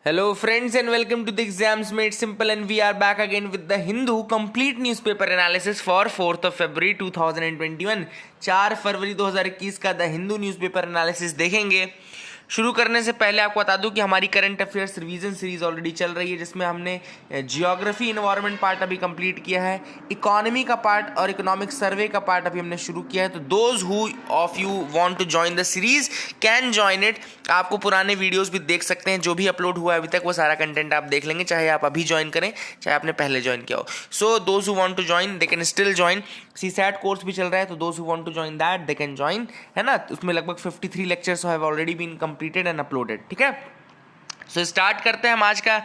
Hello friends and welcome to the Exams Made Simple, and we are back again with the Hindu complete newspaper analysis for 4th of February 2021। 4 फरवरी 2021 का the Hindu newspaper analysis देखेंगे। शुरू करने से पहले आपको बता दूं कि हमारी current affairs revision series already चल रही है, जिसमें हमने जियोग्राफी इन्वायरमेंट पार्ट अभी कंप्लीट किया है, इकोनॉमी का पार्ट और इकोनॉमिक सर्वे का पार्ट अभी हमने शुरू किया है। तो those who of you want to join the series can join it. आपको पुराने वीडियोस भी देख सकते हैं, जो भी अपलोड हुआ है अभी तक वो सारा कंटेंट आप देख लेंगे, चाहे आप अभी ज्वाइन करें चाहे आपने पहले ज्वाइन किया हो। So those who want to join they can still join. CSAT course भी चल रहा है, तो those who want to join that they can join, है ना। उसमें लगभग 53 lectures have already been completed and uploaded, ठीक है। सो स्टार्ट करते हैं हम आज का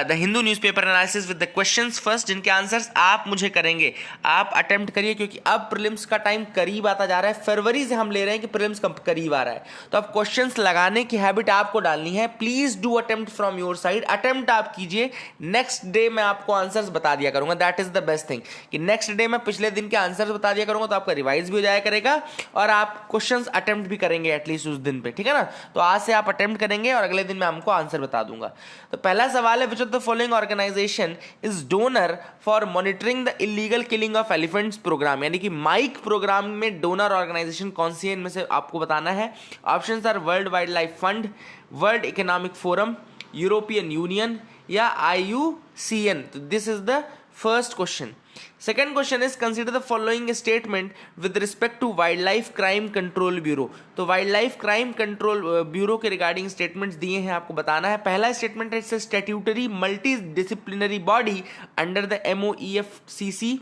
the Hindu newspaper analysis with the questions first, जिनके आंसर्स आप मुझे करेंगे। आप अटेम्प्ट करिए, क्योंकि अब प्रीलिम्स का टाइम करीब आता जा रहा है। फरवरी से हम ले रहे हैं कि प्रीलिम्स करीब आ रहा है, तो अब क्वेश्चंस लगाने की हैबिट आपको डालनी है। Please do attempt from your side. Attempt आप कीजिए, नेक्स्ट डे मैं आपको आंसर्स बता दिया करूंगा। That is the best thing कि नेक्स्ट डे मैं पिछले दिन के आंसर्स बता दिया करूंगा, तो आपका रिवाइज भी हो जाया करेगा और आप क्वेश्चन अटेम्प्ट भी करेंगे एटलीस्ट उस दिन पे, ठीक है ना। तो आज से आप अटेम्प्ट करेंगे और अगले दिन मैं आपको आंसर बता दूंगा। तो पहला सवाल है, which of the following organization is donor for monitoring the illegal killing of elephants programme, यानी कि माइक प्रोग्राम में डोनर ऑर्गेनाइजेशन कौन सी है, इनमें से आपको बताना है। Options are World Wildlife Fund, World Economic Forum, European Union या IUCN। तो this is the first question. Second question is, consider the following statement with respect to Wildlife Crime Control Bureau। तो Wildlife Crime Control Bureau के regarding statements दिए हैं, आपको बताना है। पहला स्टेटमेंट है, it's a statutory multi disciplinary body under the MOEFCC।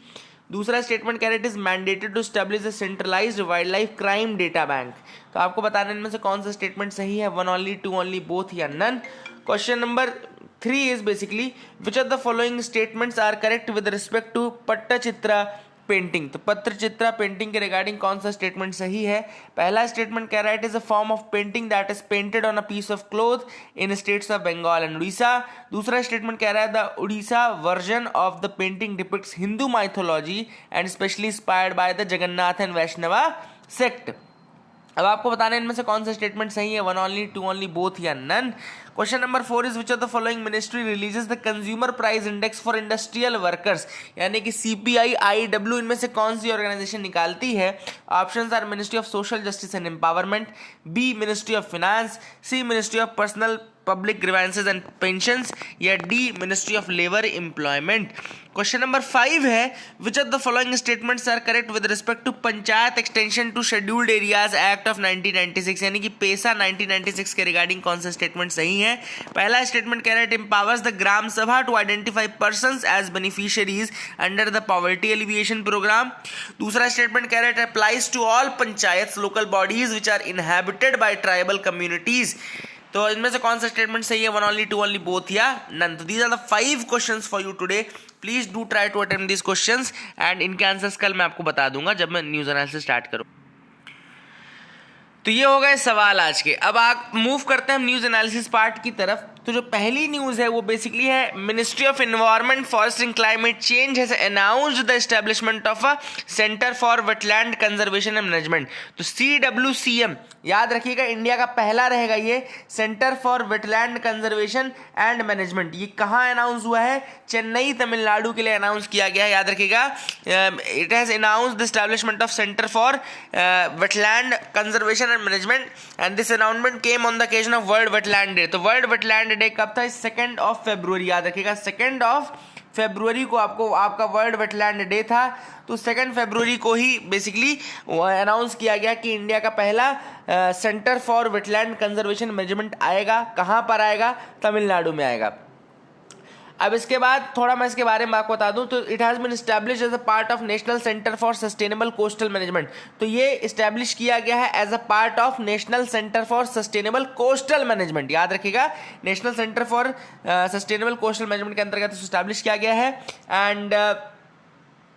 दूसरा स्टेटमेंट कह रहे it is mandated to establish a centralised wildlife crime data bank. तो आपको बताना है इनमें से कौन सा स्टेटमेंट सही है, one only, two only, both या none. Question number 3 is basically which of the following statements are correct with respect to Pattachitra painting. तो पट्टचित्रा पेंटिंग के रिगार्डिंग कौन सा स्टेटमेंट सही है। पहला स्टेटमेंट कह रहा है it is a form of painting that is painted on a piece of cloth in states of Bengal and Orissa. दूसरा स्टेटमेंट कह रहा है the Orissa version of the painting depicts Hindu mythology and specially inspired by the Jagannath and Vaishnava sect. अब आपको बताना है इनमें से कौन सा स्टेटमेंट सही है, one only, two only, both या none. Question number 4 is which of the following ministry releases the consumer price index for industrial workers, यानी कि CPI IW इनमें से कौन सी ऑर्गेनाइजेशन निकालती है। Options are ministry of social justice and empowerment, B ministry of finance, C ministry of personnel public grievances and pensions या D ministry of labour employment. Question number 5 है, which of the following statements are correct with respect to panchayat extension to scheduled areas act of 1996, यानी कि पेसा 1996 के regarding कौन सा statement सही है। पहला स्टेटमेंट कह रहा है it empowers the Gram Sabha to identify persons as beneficiaries under the poverty alleviation programme. दूसरा स्टेटमेंट कह रहा है it applies to all panchayat local bodies which are inhabited by tribal communities. तो इनमें से कौन सा स्टेटमेंट सही है, one only, two only, both या नन। तो these are the 5 questions for you today. Please do try to attempt this questions and इनके आंसर्स कल मैं आपको बता दूंगा जब मैं न्यूज एनालिसिस स्टार्ट करूँ। तो ये हो गए सवाल आज के। अब आप मूव करते हैं हम न्यूज एनालिसिस पार्ट की तरफ। तो जो पहली न्यूज है वो बेसिकली है, ministry of environment forest and climate change has announced the establishment of a centre for wetland conservation and management. तो CWCM याद रखिएगा, इंडिया का पहला रहेगा ये centre for wetland conservation and management. ये कहाँ अनाउंस हुआ है, चेन्नई तमिलनाडु के लिए अनाउंस किया गया है। याद रखिएगा, it has announced the establishment of centre for wetland conservation and management and this announcement came on the occasion of world wetland day. तो वर्ल्ड वेटलैंड डे कब था, 2 फरवरी। याद रखिएगा 2 फरवरी को आपको आपका वर्ल्ड वेटलैंड डे था। तो 2 फरवरी को ही बेसिकली अनाउंस किया गया कि इंडिया का पहला centre for wetland conservation management आएगा। कहाँ पर आएगा, तमिलनाडु में आएगा। अब इसके बाद थोड़ा मैं इसके बारे में आपको बता दूं, तो it has been established as a part of national centre for sustainable coastal management. तो ये इस्टेब्लिश किया गया है as a part of national centre for sustainable coastal management. याद रखिएगा, national centre for sustainable coastal management के अंतर्गत establish किया गया है। एंड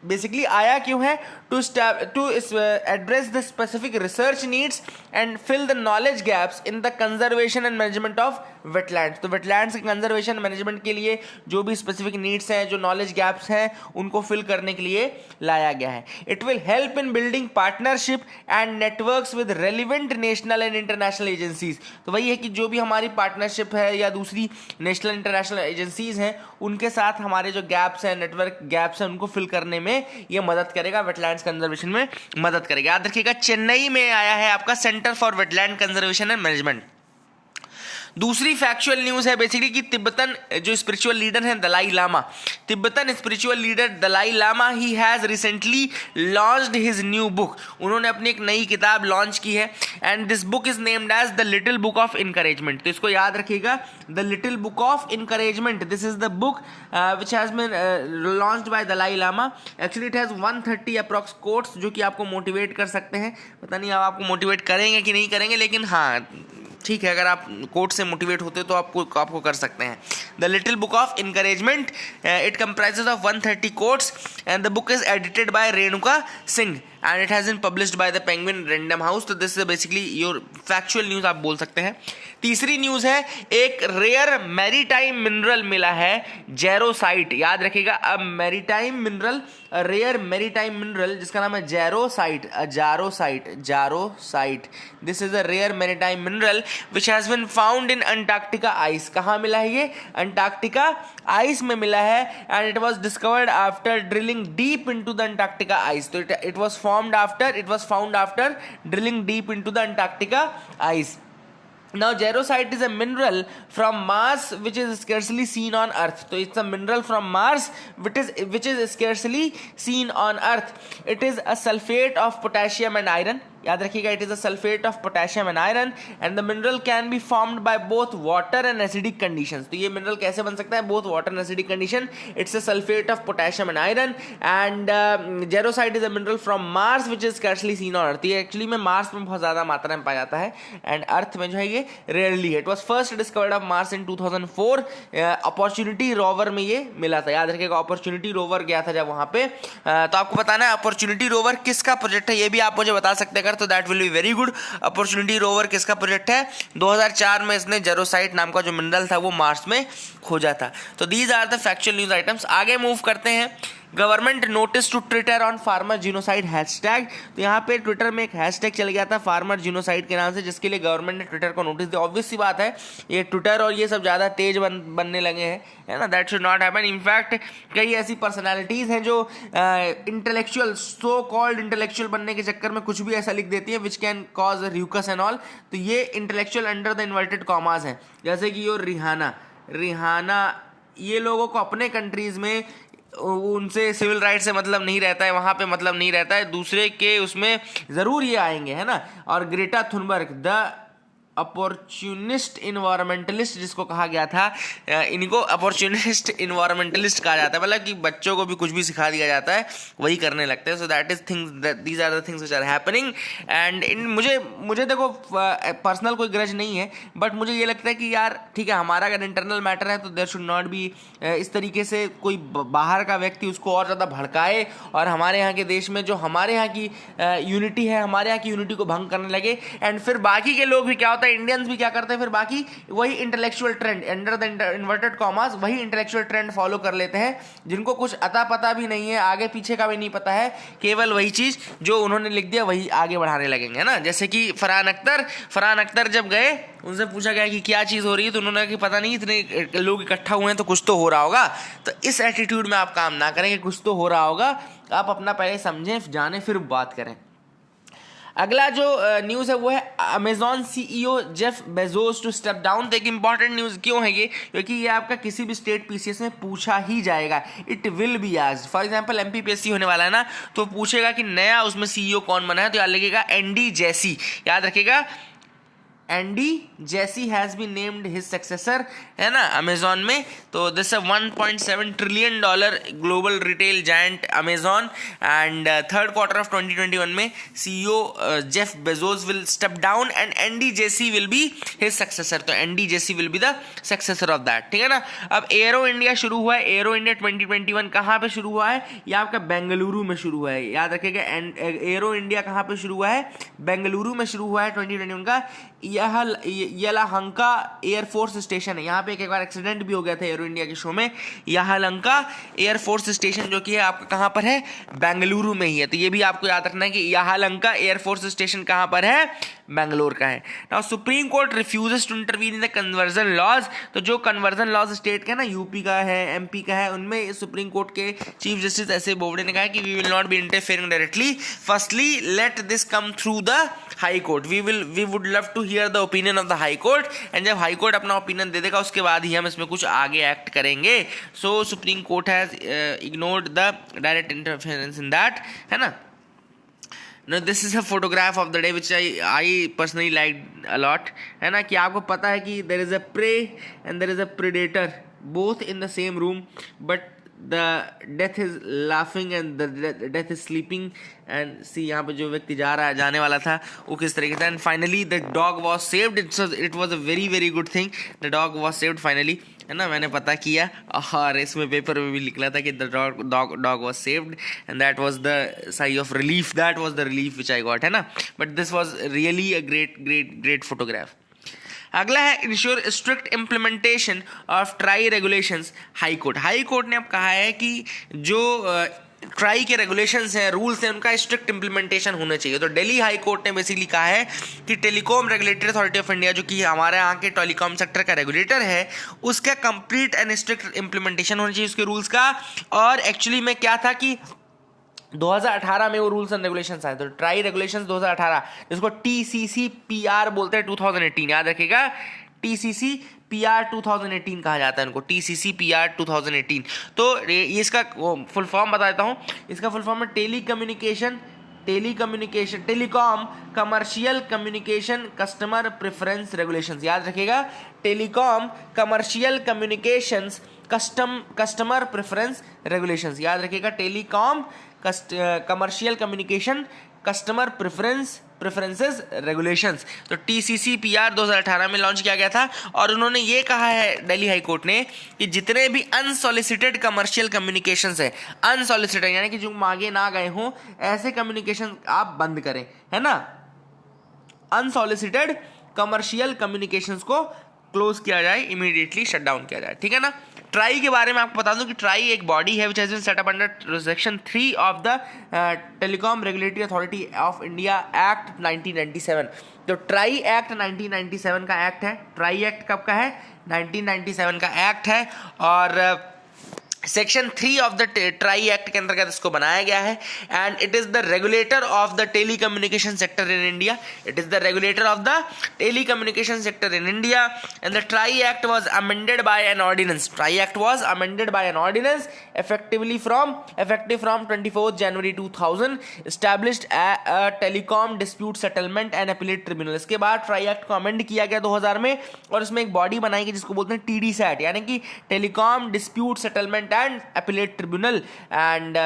बेसिकली आया क्यों है? To address the specific research needs and fill the knowledge gaps in the conservation and management of wetlands. तो वेटलैंड्स के कंजर्वेशन मैनेजमेंट के लिए जो भी स्पेसिफिक नीड्स हैं, जो नॉलेज गैप्स हैं, उनको फिल करने के लिए लाया गया है। It will help in building partnership and networks with relevant national and international agencies. तो वही है कि जो भी हमारी पार्टनरशिप है या दूसरी नेशनल इंटरनेशनल एजेंसीज हैं, उनके साथ हमारे जो गैप्स हैं, नेटवर्क गैप्स हैं, उनको फिल करने में ये मदद करेगा, वेटलैंड्स कंजर्वेशन में मदद करेगा। याद रखिएगा, चेन्नई में आया है आपका centre for wetland conservation and management. दूसरी फैक्चुअल न्यूज़ है बेसिकली कि तिब्बतन जो स्पिरिचुअल लीडर हैं Dalai Lama, Tibetan spiritual leader Dalai Lama ही has recently launched his new book. उन्होंने अपनी एक नई किताब लॉन्च की है and this book is named as the little book of encouragement. तो इसको याद रखिएगा, the little book of encouragement, this is the book which has been launched by Dalai Lama. Actually it has 130 approx quotes जो कि आपको motivate कर सकते हैं। पता नहीं अब आपको मोटिवेट करेंगे कि नहीं करेंगे, लेकिन हाँ ठीक है, अगर आप कोट से मोटिवेट होते तो आपको कर सकते हैं। The little book of encouragement, it comprises of 130 quotes and the book is edited by Renuka Singh and it has been published by the Penguin Random House. तो this is basically your factual news आप बोल सकते हैं। तीसरी news है, एक rare maritime mineral मिला है जेरोसाइट। याद रखिएगा, अब maritime mineral, rare maritime mineral जिसका नाम है jarosite, jarosite. This is a rare maritime mineral which has been found in Antarctica ice. कहाँ मिला है ये? अंटार्कटिका आइस में मिला है and it was discovered after drilling deep into the Antarctica ice. तो it was found after drilling deep into the Antarctica ice. Now jarosite is a mineral from Mars which is scarcely seen on Earth. So it's a mineral from Mars which is scarcely seen on Earth. It is a sulfate of potassium and iron. याद रखिएगा, it is a sulphate of potassium and iron and the mineral can be formed by both water and acidic conditions. तो ये mineral कैसे बन सकता है? Both water and acidic condition. It's a sulphate of potassium and iron and jarosite is a mineral from Mars which is scarcely seen on Earth. ये actually में Mars में बहुत ज्यादा मात्रा में पाया जाता है एंड अर्थ में जो है ये रेयरली है। It was first discovered of Mars in 2004। Opportunity rover में ये मिला था। याद रखिएगा, अपॉर्चुनिटी रोवर गया था जब वहां पे। तो आपको बताना है अपॉर्चुनिटी रोवर किसका प्रोजेक्ट है, ये भी आप मुझे बता सकते हैं, तो that will be very good. Opportunity rover किसका प्रोजेक्ट है? 2004 में इसने जेरोसाइट नाम का जो मिनरल था वो मार्स में खोजा था। तो these are the factual news items. आगे मूव करते हैं। Government notice to Twitter on farmer genocide hashtag. तो यहाँ पे ट्विटर में एक हैशटैग चल गया था फार्मर जीनोसाइड के नाम से, जिसके लिए गवर्नमेंट ने ट्विटर को नोटिस दिया। ऑब्वियस सी बात है, ये ट्विटर और ये सब ज़्यादा तेज बनने लगे हैं, है ना। That should not happen. In fact कई ऐसी पर्सनैलिटीज़ हैं जो इंटेलेक्चुअल, सो कॉल्ड इंटेलेक्चुअल बनने के चक्कर में कुछ भी ऐसा लिख देती है which can cause ruckus and all. तो ये intellectual under the inverted commas हैं, जैसे कि यो रिहाना, ये लोगों को अपने कंट्रीज़ में उनसे सिविल राइट से मतलब नहीं रहता है, वहाँ पे मतलब नहीं रहता है, दूसरे के उसमें ज़रूर ये आएंगे, है ना। और Greta Thunberg, the opportunist environmentalist जिसको कहा गया था, इनको अपॉर्चुनिस्ट इन्वायरमेंटलिस्ट कहा जाता है, मतलब कि बच्चों को भी कुछ भी सिखा दिया जाता है वही करने लगते हैं। So that is things, these are the things which are happening and in मुझे देखो पर्सनल कोई ग्रज नहीं है, बट मुझे ये लगता है कि यार ठीक है, हमारा अगर इंटरनल मैटर है तो देयर शुड नॉट बी इस तरीके से कोई बाहर का व्यक्ति उसको और ज़्यादा भड़काए और हमारे यहाँ के देश में जो हमारे यहाँ की यूनिटी है, हमारे यहाँ की यूनिटी को भंग करने लगे। एंड फिर बाकी के लोग भी क्या होता है, इंडियंस भी क्या करते हैं, फिर बाकी वही intellectual trend under the inverted commas, वही इंटेलेक्चुअल ट्रेंड फॉलो कर लेते हैं, जिनको कुछ अता पता भी नहीं है, आगे पीछे का भी नहीं पता है, केवल वही चीज़ जो उन्होंने लिख दिया वही आगे बढ़ाने लगेंगे, है ना। जैसे कि फरहान अख्तर जब गए, उनसे पूछा गया कि क्या चीज़ हो रही है, तो उन्होंने कहा कि पता नहीं, इतने लोग इकट्ठा हुए हैं तो कुछ तो हो रहा होगा। तो इस एटीट्यूड में आप काम ना करें कि कुछ तो हो रहा होगा, आप अपना पहले समझें, जानें, फिर बात करें। अगला जो न्यूज़ है वो है Amazon CEO Jeff Bezos to step down. तो एक इंपॉर्टेंट न्यूज़ क्यों है ये, क्योंकि ये आपका किसी भी स्टेट पीसीएस में पूछा ही जाएगा, it will be asked. For example MPPSC होने वाला है ना, तो पूछेगा कि नया उसमें सीईओ कौन बना है, तो याद रखिएगा एनडी जैसी, याद रखिएगा Andy Jassy has been named his successor, है ना, अमेजॉन में। तो दिस है $1.7 trillion global retail giant Amazon, and third quarter of 2021 में CEO Jeff Bezos will step down and Andy Jassy will be his successor. तो Andy Jassy will be the successor of that, ठीक है ना। अब arrow India शुरू हुआ है। Arrow India 2021 कहाँ पे शुरू हुआ है? ये आपका बेंगलुरु में शुरू हुआ है, याद रखिएगा। एरो इंडिया कहाँ पे शुरू हुआ है? बेंगलुरु में शुरू हुआ है 2021 का। यह यलहंका एयरफोर्स स्टेशन है। यहाँ पे एक बार एक्सीडेंट भी हो गया था एरो इंडिया के शो में। यलहंका एयरफोर्स स्टेशन जो कि है आपका कहाँ पर है? बेंगलुरु में ही है। तो ये भी आपको याद रखना है कि यलहंका एयरफोर्स स्टेशन कहाँ पर है? बेंगलोर का है। Now Supreme Court refuses to intervene in the conversion laws. तो जो कन्वर्जन लॉज स्टेट का है ना, यूपी का है, एमपी का है, उनमें सुप्रीम कोर्ट के chief justice S A Bobde ने कहा कि we will not be interfering directly, firstly let this come through the High Court. We would love to hear the opinion of the High Court, and जब High Court अपना opinion दे देगा उसके बाद ही हम इसमें कुछ आगे एक्ट करेंगे। So Supreme Court has ignored the direct interference in that, है ना। Now this is a photograph of the day which I personally liked a lot, है ना, कि आपको पता है कि there is a prey and there is a predator both in the same room, but the death is laughing and the death is sleeping, and see यहाँ पे जो व्यक्ति जाने वाला था वो किस तरीके से, and finally the dog was saved. It was a very very good thing. The dog was saved finally, है ना। मैंने पता किया और इसमें पेपर में भी निकला था कि the dog was saved, and that was the sigh of relief. That was the relief which I got, है ना। But this was really a great photograph. अगला है ensure strict implementation of try regulations. High court ने अब कहा है कि जो ट्राई के रेगुलेशंस हैं, रूल्स हैं, उनका स्ट्रिक्ट इंप्लीमेंटेशन होना चाहिए। तो दिल्ली हाई कोर्ट ने बेसिकली कहा है कि telecom Regulatory Authority of India, जो कि हमारे यहाँ के टेलीकॉम सेक्टर का रेगुलेटर है, उसका कंप्लीट एंड स्ट्रिक्ट इंप्लीमेंटेशन होना चाहिए उसके रूल्स का। और एक्चुअली में क्या था कि 2018 में वो रूल्स एंड रेगुलेशंस आए। तो ट्राई रेगुलेशंस 2018, जिसको TCC/PR बोलते हैं, 2018, याद रखिएगा। TCC/PR 2018 कहा जाता है इनको, TCC/PR 2018। तो ये इसका फुल फॉर्म बता देता हूँ। इसका फुल फॉर्म है telecom commercial communication customer preference regulations. याद रखिएगा, telecom commercial communications customer preference regulations. याद रखिएगा, telecom commercial communication customer preferences regulations. तो TCC/PR 2018 में लॉन्च किया गया था। और उन्होंने ये कहा है दिल्ली हाई कोर्ट ने कि जितने भी अनसॉलिसिटेड कमर्शियल कम्युनिकेशंस है, अनसॉलिसिटेड यानी कि जो मांगे ना गए हों, ऐसे कम्युनिकेशन आप बंद करें, है ना। अनसॉलिसिटेड कमर्शियल कम्युनिकेशंस को क्लोज किया जाए, इमीडिएटली शट डाउन किया जाए, ठीक है ना। ट्राई के बारे में आपको बता दूं कि ट्राई एक बॉडी है which has been set up under section 3 of the Telecom Regulatory Authority of India Act 1997। तो ट्राई एक्ट 1997 का एक्ट है। ट्राई एक्ट कब का है? 1997 का एक्ट है। और section 3 of the TRAI act के अंतर्गत इसको बनाया गया है। And it is the regulator of the telecommunication sector in India. It is the regulator of the telecommunication sector in India. And the TRAI act was amended by an ordinance. TRAI act was amended by an ordinance effective from 24th January 2000, established a telecom dispute settlement and appellate tribunal। इसके बाद try act को amend किया गया 2000 में, और इसमें एक body बनाई गई जिसको बोलते हैं TDSAT, यानी कि telecom dispute settlement and appellate tribunal. And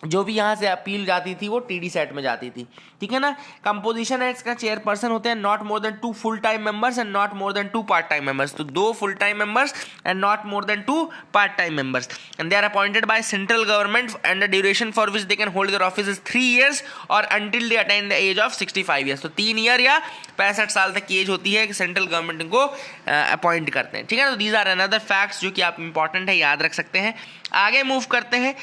जो भी यहाँ से अपील जाती थी वो TDSAT में जाती थी, ठीक है ना। कंपोजिशन है इसका, चेयरपर्सन होते हैं not more than 2 full time members and not more than 2 part time members. तो 2 full time members and not more than 2 part time members. And they are appointed by central government and the duration for which they can hold their office is 3 years और until they attain the age of 65 years। तो 3 year या 65 साल तक की as होती है कि central government को अपॉइंट करते हैं, ठीक है ना। तो दीज आर अनदर फैक्ट्स जो कि आप इंपॉर्टेंट है, याद रख सकते हैं। आगे मूव करते हैं।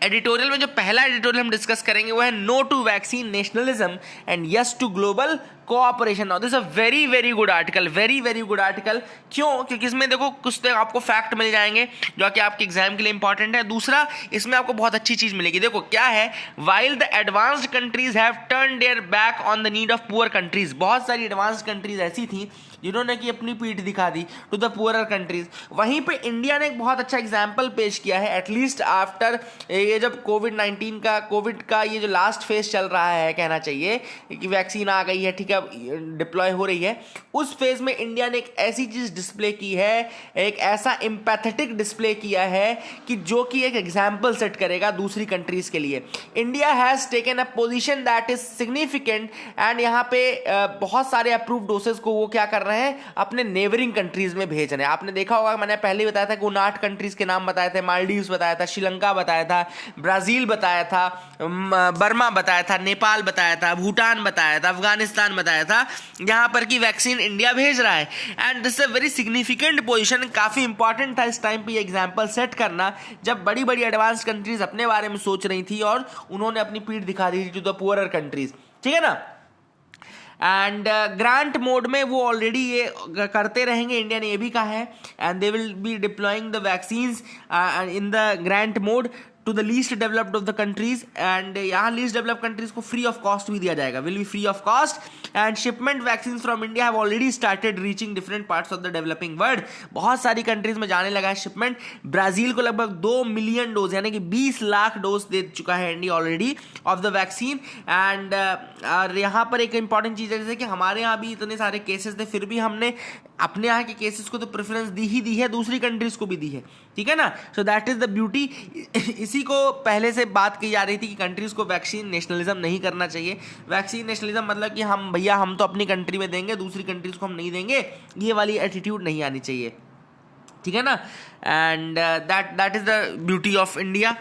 एडिटोरियल में जो पहला एडिटोरियल हम डिस्कस करेंगे वो है no to vaccine nationalism and yes to global cooperation. Now this a very very good article, very very good article. क्यों? क्योंकि इसमें देखो कुछ तो आपको फैक्ट मिल जाएंगे जो कि आपके एग्जाम के लिए इंपॉर्टेंट है। दूसरा, इसमें आपको बहुत अच्छी चीज मिलेगी। देखो क्या है, while the advanced countries have turn their back on the need of poor countries. बहुत सारी एडवांस्ड कंट्रीज ऐसी थी जिन्होंने की अपनी पीठ दिखा दी टू द पुअरर कंट्रीज। वहीं पे इंडिया ने एक बहुत अच्छा एग्जाम्पल पेश किया है, एटलीस्ट आफ्टर ये जब कोविड का ये जो लास्ट फेज चल रहा है, कहना चाहिए कि वैक्सीन आ गई है, ठीक है, डिप्लॉय हो रही है, उस फेज में इंडिया ने एक ऐसी चीज डिस्प्ले की है, एक ऐसा एम्पैथेटिक डिस्प्ले किया है कि जो कि एक एग्जाम्पल सेट करेगा दूसरी कंट्रीज के लिए। India has taken a position that is significant and यहाँ पे बहुत सारे अप्रूव्ड डोसेस को वो क्या कर रहे हैं, अपने नेबरिंग कंट्रीज में भेज रहे हैं। आपने देखा होगा, मैंने पहले ही बताया था कि उन 8 कंट्रीज के नाम बताए थे, मालदीव्स बताया था, श्रीलंका बताया था, ब्राजील बताया था, बर्मा बताया था, नेपाल बताया था, भूटान बताया था, अफगानिस्तान बताया था, यहाँ पर की वैक्सीन इंडिया भेज रहा है। And this a very significant position, काफी इंपॉर्टेंट था इस टाइम पे एग्जांपल सेट करना, जब बड़ी बड़ी एडवांस कंट्रीज अपने बारे में सोच रही थी और उन्होंने अपनी पीठ दिखा दी थी टू द पुअरर कंट्रीज, ठीक है ना। एंड ग्रांट मोड में वो ऑलरेडी ये करते रहेंगे, इंडिया ने ये भी कहा है, and they will be deploying the vaccines in the grant mode to the least developed of the countries. And यहाँ लीस्ट डेवलप्ड कंट्रीज को फ्री ऑफ कॉस्ट भी दिया जाएगा, will be free of cost. And shipment vaccine from India have already started reaching different parts of the developing world. बहुत सारी countries में जाने लगा है शिपमेंट। ब्राजील को लगभग 2 मिलियन डोज यानी कि 20 लाख डोज दे चुका है India already of the vaccine. And यहाँ पर एक इंपॉर्टेंट चीज है, जैसे कि हमारे यहाँ भी इतने सारे केसेस थे, फिर भी हमने अपने यहाँ के केसेस को तो प्रेफरेंस दी है, दूसरी कंट्रीज को भी दी है, ठीक है ना। सो दैट इज द ब्यूटी। इसी को पहले से बात की जा रही थी कि कंट्रीज को वैक्सीन नेशनलिज्म नहीं करना चाहिए। वैक्सीन नेशनलिज्म मतलब कि हम भैया हम तो अपनी कंट्री में देंगे, दूसरी कंट्रीज को हम नहीं देंगे, ये वाली एटीट्यूड नहीं आनी चाहिए, ठीक है ना। And that is the beauty of India.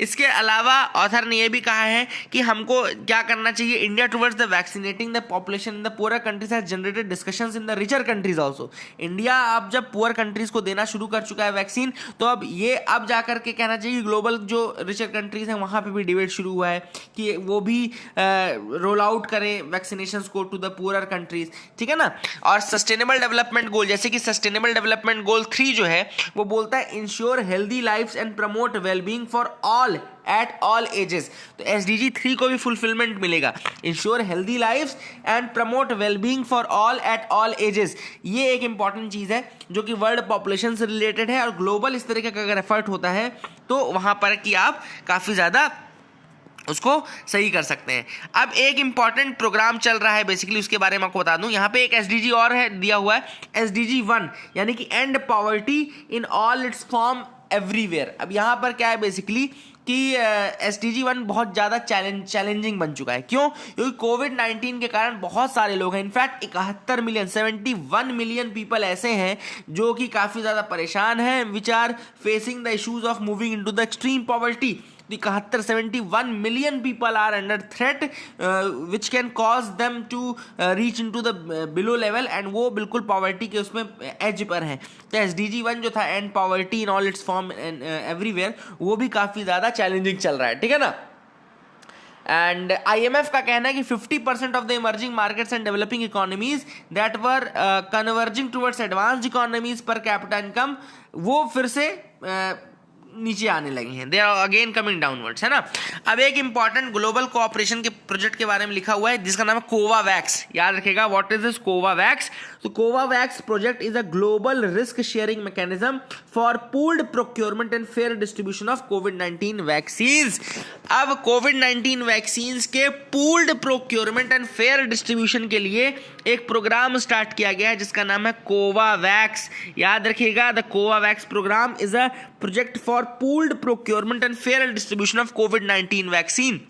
इसके अलावा ऑथर ने यह भी कहा है कि हमको क्या करना चाहिए, India towards the vaccinating the population in the poor countries has generated discussions in the richer countries also. India अब जब पुअर कंट्रीज को देना शुरू कर चुका है वैक्सीन, तो अब जाकर के कहना चाहिए ग्लोबल जो रिचर कंट्रीज हैं वहाँ पे भी डिबेट शुरू हुआ है कि वो भी रोल आउट करें वैक्सीनेशन को टू द पुअर कंट्रीज, ठीक है ना। और सस्टेनेबल डेवलपमेंट गोल, जैसे कि सस्टेनेबल डेवलपमेंट गोल 3 जो है वो बोलता है ensure healthy lifes and promote wellbeing for all at all ages. तो SDG 3 को भी फुलफिलमेंट मिलेगा, ensure healthy lifes and promote wellbeing for all at all ages. ये एक इंपॉर्टेंट चीज है जो कि वर्ल्ड पॉपुलेशन से रिलेटेड है, और ग्लोबल इस तरीके का अगर एफर्ट होता है तो वहां पर कि आप काफी ज्यादा उसको सही कर सकते हैं। अब एक इंपॉर्टेंट प्रोग्राम चल रहा है बेसिकली, उसके बारे में आपको बता दूं। यहाँ पे एक SDG और है दिया हुआ है, SDG 1 यानी कि and poverty in all it's form everywhere. अब यहाँ पर क्या है बेसिकली कि SDG 1 बहुत ज़्यादा चैलेंजिंग बन चुका है। क्यों? क्योंकि कोविड-19 के कारण बहुत सारे लोग हैं, इनफैक्ट 71 मिलियन पीपल ऐसे हैं जो कि काफ़ी ज़्यादा परेशान हैं, which are facing the issues of moving into the extreme poverty. 71 million people are under threat which can cause them to reach into the below level, and वो बिल्कुल पॉवर्टी के उसमें एज पर हैं। तो SDG 1 जो था and poverty in all it's form everywhere, वो भी काफ़ी ज़्यादा चैलेंजिंग चल रहा है, ठीक है ना। एंड IMF का कहना है कि 50% of the emerging markets and developing economies that were converging towards advanced economies per capita income, वो फिर से नीचे आने लगे हैं, they are again coming downwards, है ना। अब एक इंपॉर्टेंट ग्लोबल कोऑपरेशन के प्रोजेक्ट के बारे में लिखा हुआ है जिसका नाम है कोवावैक्स। याद रखेगा, व्हाट इज दिस कोवावैक्स? तो Covovax project is a global risk sharing mechanism for pooled procurement and fair distribution of कोविड-19 वैक्सीन्स। अब कोविड-19 वैक्सीन्स के pooled procurement and fair distribution के लिए एक प्रोग्राम स्टार्ट किया गया है जिसका नाम है कोवावैक्स। याद रखिएगा, the COVAX programme is a project for pooled procurement and fair distribution of कोविड-19 वैक्सीन,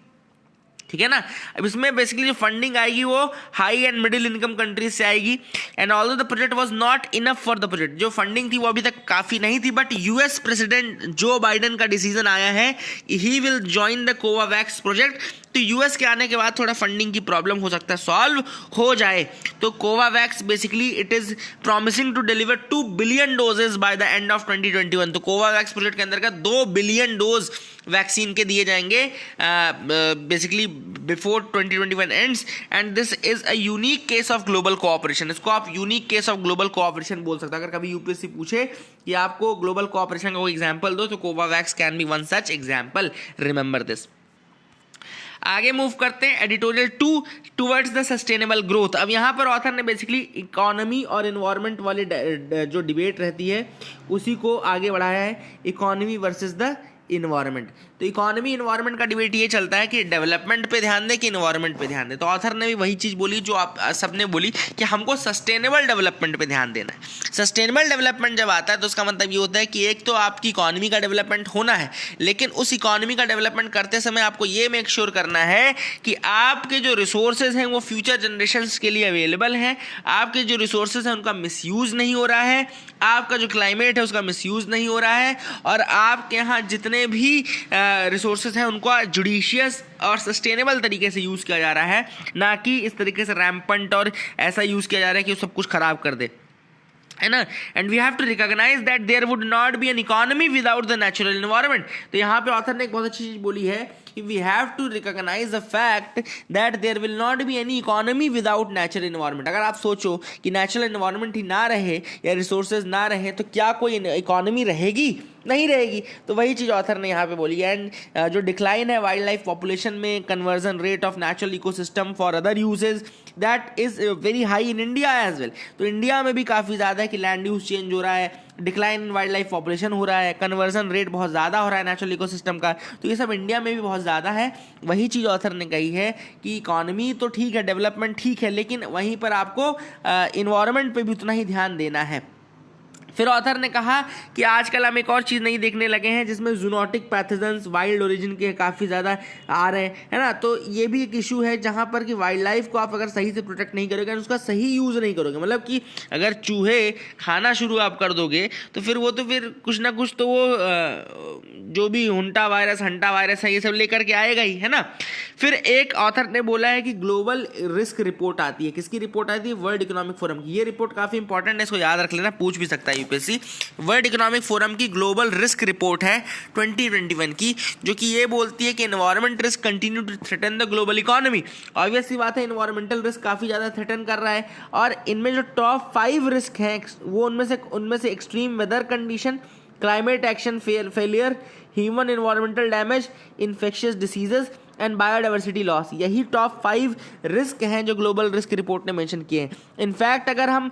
ठीक है ना। अब इसमें बेसिकली जो फंडिंग आएगी वो high and middle income countries से आएगी। And although the project was not enough for the project, जो फंडिंग थी वो अभी तक काफी नहीं थी, but US president Joe Biden का डिसीजन आया है, he will join the Covovax project. तो US के आने के बाद थोड़ा फंडिंग की प्रॉब्लम हो सकता है सॉल्व हो जाए। तो COVAX basically it is promising to deliver 2 billion doses by the end of 2021। तो कोवावैक्स प्रोजेक्ट के अंदर का 2 बिलियन डोज वैक्सीन के दिए जाएंगे basically before 2021 ends, and this is a unique case of global cooperation. इसको आप unique case of global cooperation बोल सकते हैं। अगर कभी UPSC पूछे कि आपको ग्लोबल कोऑपरेशन का कोई एग्जांपल दो, तो Covovax can be one such example, remember this. आगे मूव करते हैं editorial 2 towards the sustainable growth. अब यहाँ पर ऑथर ने बेसिकली इकोनॉमी और एनवायरनमेंट वाले जो डिबेट रहती है उसी को आगे बढ़ाया है, इकोनॉमी वर्सेस द इन्वायरमेंट। तो इकोनॉमी इन्वायरमेंट का डिबेट ये चलता है कि डेवलपमेंट पे ध्यान दे कि इन्वायरमेंट पे ध्यान दे। तो ऑथर ने भी वही चीज़ बोली जो आप सबने बोली कि हमको सस्टेनेबल डेवलपमेंट पे ध्यान देना है। सस्टेनेबल डेवलपमेंट जब आता है तो उसका मतलब ये होता है कि एक तो आपकी इकोनॉमी का डेवलपमेंट होना है, लेकिन उस इकोनॉमी का डेवलपमेंट करते समय आपको ये मेक श्योर करना है कि आपके जो रिसोर्सेज हैं वो फ्यूचर जनरेशन्स के लिए अवेलेबल हैं, आपके जो रिसोर्सेज हैं उनका मिसयूज़ नहीं हो रहा है, आपका जो क्लाइमेट है उसका मिसयूज़ नहीं हो रहा है, और आपके यहाँ जितने भी रिसोर्सेज हैं उनको जुडिशियस और सस्टेनेबल तरीके से यूज़ किया जा रहा है, ना कि इस तरीके से रैम्पंट और ऐसा यूज़ किया जा रहा है कि वो सब कुछ खराब कर दे, है ना। And we have to recognise that there would not be an economy without the natural environment. तो यहाँ पे ऑथर ने एक बहुत अच्छी चीज़ बोली है कि we have to recognise the fact that there will not be any economy without natural environment. अगर आप सोचो कि नेचुरल एनवायरनमेंट ही ना रहे या रिसोर्सेज ना रहे तो क्या कोई इकोनॉमी रहेगी? नहीं रहेगी। तो वही चीज़ ऑथर ने यहाँ पे बोली। एंड जो डिक्लाइन है वाइल्ड लाइफ पॉपुलेशन में, conversion rate of natural ecosystem for other uses, that is very high in India as well. तो इंडिया में भी काफ़ी ज़्यादा है कि लैंड यूज चेंज हो रहा है, decline in wild life population हो रहा है, कन्वर्जन रेट बहुत ज़्यादा हो रहा है नेचुरल इकोसिस्टम का, तो ये सब इंडिया में भी बहुत ज़्यादा है। वही चीज़ ऑथर ने कही है कि इकोनॉमी तो ठीक है, डेवलपमेंट ठीक है, लेकिन वहीं पर आपको इन्वायरमेंट पे भी उतना ही ध्यान देना है। फिर ऑथर ने कहा कि आजकल हम एक और चीज़ नहीं देखने लगे हैं जिसमें जूनोटिक पैथोजेंस वाइल्ड ओरिजिन के काफ़ी ज़्यादा आ रहे हैं, है ना। तो ये भी एक इशू है जहाँ पर कि वाइल्ड लाइफ को आप अगर सही से प्रोटेक्ट नहीं करोगे, उसका सही यूज़ नहीं करोगे, मतलब कि अगर चूहे खाना शुरू आप कर दोगे तो फिर वो तो फिर कुछ ना कुछ तो वो जो भी हंटा वायरस है ये सब लेकर के आएगा ही, है ना। फिर एक ऑथर ने बोला है कि ग्लोबल रिस्क रिपोर्ट आती है। किसकी रिपोर्ट आती है? वर्ल्ड इकोनॉमिक फोरम की। ये रिपोर्ट काफ़ी इंपॉर्टेंट है, इसको याद रख लेना, पूछ भी सकता है यूपीएससी। वर्ल्ड इकोनॉमिक फोरम की ग्लोबल रिस्क रिपोर्ट है 2021 की, जो कि ये बोलती है कि environment risk continue to threaten the global economy. Obvious सी बात है, एनवायरमेंटल रिस्क काफ़ी ज़्यादा थ्रेटन कर रहा है, और इनमें जो टॉप 5 रिस्क हैं वो उनमें से extreme weather condition, climate action failure, human environmental damage, infectious diseases and biodiversity loss. यही टॉप 5 रिस्क हैं जो ग्लोबल रिस्क रिपोर्ट ने मेंशन किए हैं। इनफैक्ट अगर हम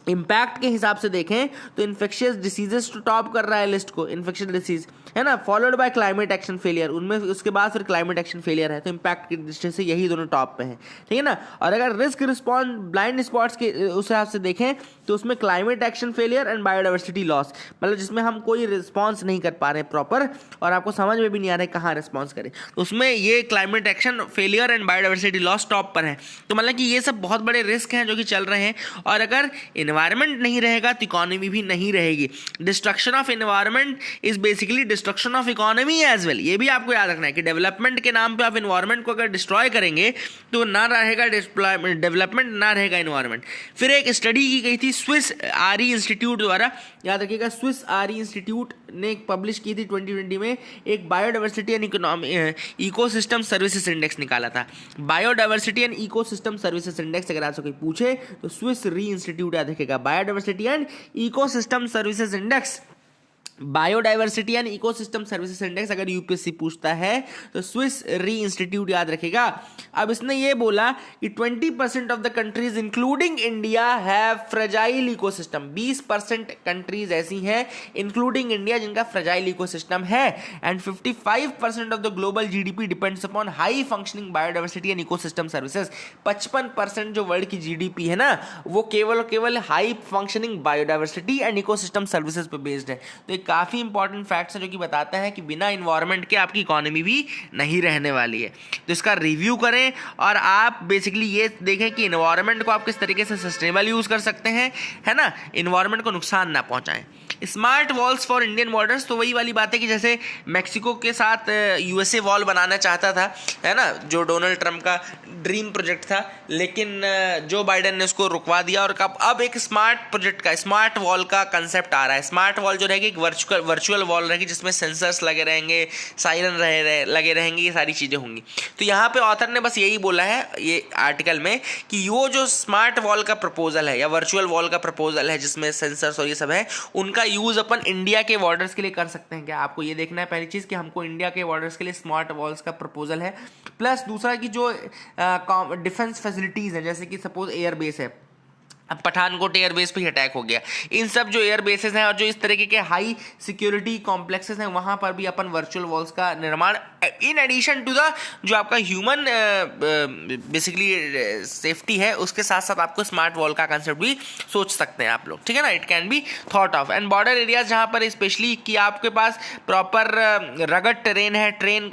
इम्पैक्ट के हिसाब से देखें तो इन्फेक्शियस डिसीजेस तो टॉप कर रहा है लिस्ट को, इन्फेक्शियस डिसीज, है ना, followed by climate action failure, उनमें उसके बाद फिर क्लाइमेट एक्शन फेलियर है। तो इम्पैक्ट की दृष्टि से यही दोनों टॉप पे हैं, ठीक है ना। और अगर रिस्क रिस्पॉन्स ब्लाइंड स्पॉट्स के उस हिसाब से देखें तो उसमें climate action failure and biodiversity loss, मतलब जिसमें हम कोई रिस्पॉन्स नहीं कर पा रहे प्रॉपर और आपको समझ में भी नहीं आ रहा है कहाँ रिस्पॉन्स करें, तो उसमें ये climate action failure and biodiversity loss top पर है। तो मतलब कि ये सब बहुत बड़े रिस्क हैं जो कि चल रहे हैं, और अगर एनवायरनमेंट नहीं रहेगा तो इकोनॉमी भी नहीं रहेगी। Destruction of environment is basically destruction of economy as well. ये भी आपको याद रखना है कि डेवलपमेंट के नाम पे आप एनवायरनमेंट को अगर डिस्ट्रॉय करेंगे तो ना रहेगा डेवलपमेंट, ना रहेगा एनवायरनमेंट। फिर एक स्टडी की गई थी स्विस आरई इंस्टीट्यूट द्वारा, याद रखिएगा, स्विस आरई इंस्टीट्यूट ने पब्लिश की थी 2020 में, एक biodiversity and ecosystem services index निकाला था। Biodiversity and ecosystem services index अगर आपसे कोई पूछे तो स्विस री इंस्टीट्यूट याद रखिएगा, biodiversity and ecosystem services index. Biodiversity and ecosystem services index अगर यूपीएससी पूछता है तो स्विस री इंस्टीट्यूट याद रखेगा। अब इसने ये बोला कि 20% of the countries including India have fragile ecosystem. 20% countries ऐसी हैं इंक्लूडिंग इंडिया जिनका फ्रेजाइल इकोसिस्टम है, and 55% of the global GDP depends upon high functioning biodiversity and ecosystem services. 55% जो वर्ल्ड की जीडीपी है ना, वो केवल high functioning biodiversity and ecosystem services पे बेस्ड है। तो काफ़ी इंपॉर्टेंट फैक्ट्स है जो कि बताता है कि बिना इन्वायरमेंट के आपकी इकोनॉमी भी नहीं रहने वाली है। तो इसका रिव्यू करें और आप बेसिकली ये देखें कि इन्वायरमेंट को आप किस तरीके से सस्टेनेबल यूज़ कर सकते हैं, है ना, इन्वायरमेंट को नुकसान ना पहुंचाएं। Smart walls for Indian borders, तो वही वाली बात है कि जैसे मैक्सिको के साथ यूएसए वॉल बनाना चाहता था, है ना, जो डोनाल्ड ट्रंप का ड्रीम प्रोजेक्ट था, लेकिन जो बाइडेन ने उसको रुकवा दिया, और अब एक स्मार्ट प्रोजेक्ट का, स्मार्ट वॉल का कंसेप्ट आ रहा है। स्मार्ट वॉल जो रहेगी एक वर्चुअल वॉल रहेगी जिसमें सेंसर्स लगे रहेंगे, साइरन लगे रहेंगे, ये सारी चीज़ें होंगी। तो यहाँ पे ऑथर ने बस यही बोला है ये आर्टिकल में कि वो जो स्मार्ट वॉल का प्रपोजल है या वर्चुअल वॉल का प्रपोजल है जिसमें सेंसर्स और ये सब है, उनका यूज़ अपन इंडिया के बॉर्डर्स के लिए कर सकते हैं क्या। आपको ये देखना है पहली चीज़ कि हमको इंडिया के बॉर्डर्स के लिए स्मार्ट वॉल्स का प्रपोजल है, प्लस दूसरा कि जो डिफेंस फैसिलिटीज़ हैं, जैसे कि सपोज एयर बेस है, अब पठानकोट एयरबेस पे ही अटैक हो गया, इन सब जो एयर बेसेस हैं और जो इस तरीके के हाई सिक्योरिटी कॉम्प्लेक्सेस हैं वहाँ पर भी अपन वर्चुअल वॉल्स का निर्माण इन एडिशन टू द जो आपका ह्यूमन बेसिकली सेफ्टी है उसके साथ साथ आपको स्मार्ट वॉल का कंसेप्ट भी सोच सकते हैं आप लोग, ठीक है ना। It can be thought of. And border areas जहाँ पर स्पेशली कि आपके पास प्रॉपर रगड टेरेन है, टेरेन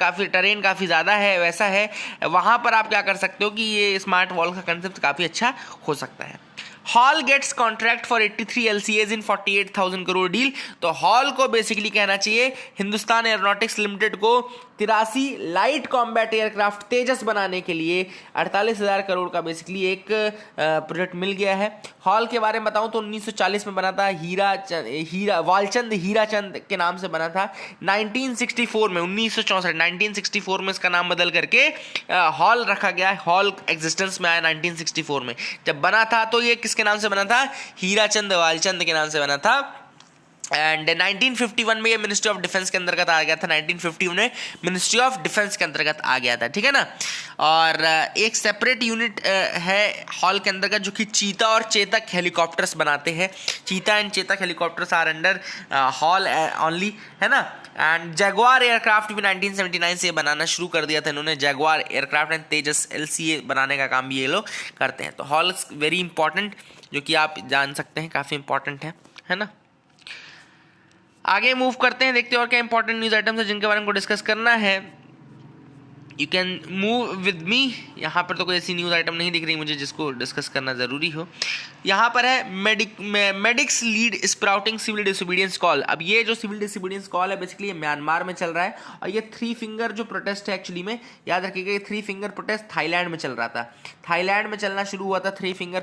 काफ़ी ज़्यादा है, वैसा है, वहाँ पर आप क्या कर सकते हो कि ये स्मार्ट वॉल का कंसेप्ट काफ़ी अच्छा हो सकता है। HAL gets contract for 83 LCAs in 48,000 crore deal. तो हॉल को बेसिकली कहना चाहिए हिंदुस्तान एरोनॉटिक्स लिमिटेड को 83 लाइट कॉम्बैट एयरक्राफ्ट तेजस बनाने के लिए 48,000 करोड़ का बेसिकली एक प्रोजेक्ट मिल गया है। हॉल के बारे में बताऊं तो 1940 में बना था, वालचंद हीराचंद के नाम से बना था। 1964 में इसका नाम बदल करके हॉल रखा गया। हॉल एग्जिस्टेंस में आया 1964 में। जब बना था तो ये किसके नाम से बना था, हीराचंद वालचंद के नाम से बना था। एंड 1951 में ये मिनिस्ट्री ऑफ डिफेंस के अंतर्गत आ गया था, 1951 में मिनिस्ट्री ऑफ डिफेंस के अंतर्गत आ गया था, ठीक है ना। और एक सेपरेट यूनिट है हॉल के अंतर्गत जो कि चीता और चेतक हेलीकॉप्टर्स बनाते हैं। Cheetah and Chetak helicopters are under HAL only, है ना। एंड जैगुआर एयरक्राफ्ट भी 1979 से बनाना शुरू कर दिया था इन्होंने। Jaguar aircraft and Tejas LCA बनाने का काम भी ये लोग करते हैं। तो हॉल वेरी इंपॉर्टेंट, जो कि आप जान सकते हैं, काफ़ी इंपॉर्टेंट है ना। आगे मूव करते हैं, देखते हैं और क्या इंपॉर्टेंट न्यूज़ आइटम्स है जिनके बारे में को डिस्कस करना है। You can move with me. यहाँ पर तो कोई ऐसी न्यूज़ आइटम नहीं दिख रही मुझे जिसको डिस्कस करना ज़रूरी हो। यहाँ पर है medics lead sprouting civil disobedience call. अब ये जो सिविल डिसोबीडियंस कॉल है बेसिकली ये म्यांमार में चल रहा है, और ये 3 फिंगर जो प्रोटेस्ट है एक्चुअली में याद रखिएगा, ये 3 फिंगर प्रोटेस्ट थाईलैंड में चल रहा था। थाईलैंड में चलना शुरू हुआ था 3 फिंगर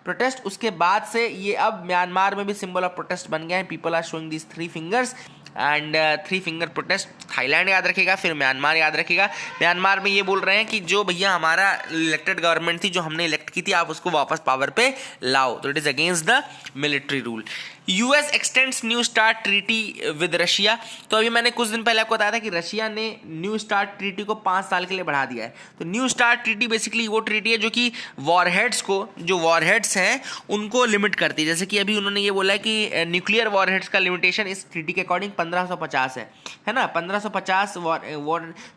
प्रोटेस्ट। उसके बाद से ये अब म्यांमार में भी सिंबल ऑफ प्रोटेस्ट बन गया है। People are showing this 3 fingers and 3 finger protest. Thailand याद रखिएगा, फिर म्यांमार याद रखिएगा। म्यांमार में ये बोल रहे हैं कि जो भैया हमारा इलेक्टेड गवर्नमेंट थी, जो हमने इलेक्ट की थी, आप उसको वापस पावर पे लाओ। तो it is against the military rule. US x tends new start treaty with Russia. तो अभी मैंने कुछ दिन पहले आपको बताया था कि रशिया ने न्यू स्टार्ट ट्रीटी को 5 साल के लिए बढ़ा दिया है। तो न्यू स्टार्ट ट्रीटी बेसिकली वो ट्रीटी है जो कि वॉरहेड्स को, जो वॉरहेड्स हैं उनको लिमिट करती है। जैसे कि अभी उन्होंने ये बोला है कि न्यूक्लियर वॉरहेड्स का लिमिटेशन इस ट्रीटी के अकॉर्डिंग 1550 है ना, 1550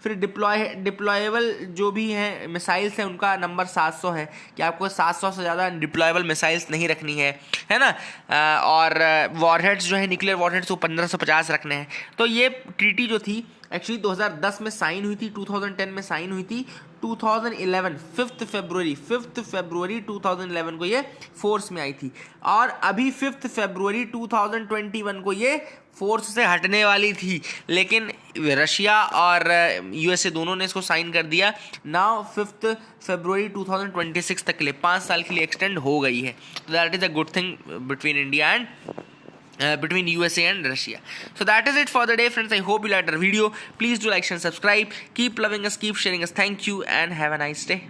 फिर डिप्लॉयबल जो भी है मिसाइल्स हैं उनका नंबर 700 है कि आपको 700 से ज़्यादा डिप्लॉयबल मिसाइल्स नहीं रखनी है ना। और वॉरहेड्स जो है न्यूक्लियर वॉरहेड्स वो 1550 रखने हैं। तो ये ट्रीटी जो थी एक्चुअली 2010 में साइन हुई थी, 2010 में साइन हुई थी, 2011 5 फरवरी 2011 को ये फोर्स में आई थी, और अभी 5 फरवरी 2021 को ये फोर्स से हटने वाली थी, लेकिन रशिया और यूएसए दोनों ने इसको साइन कर दिया। नाउ 5 फरवरी 2026 तक के लिए 5 साल के लिए एक्सटेंड हो गई है। तो that is a good thing between India and between USA and Russia. So that is it for the day, friends. I hope you liked our video. Please do like, share, and subscribe. Keep loving us, keep sharing us. Thank you and have a nice day.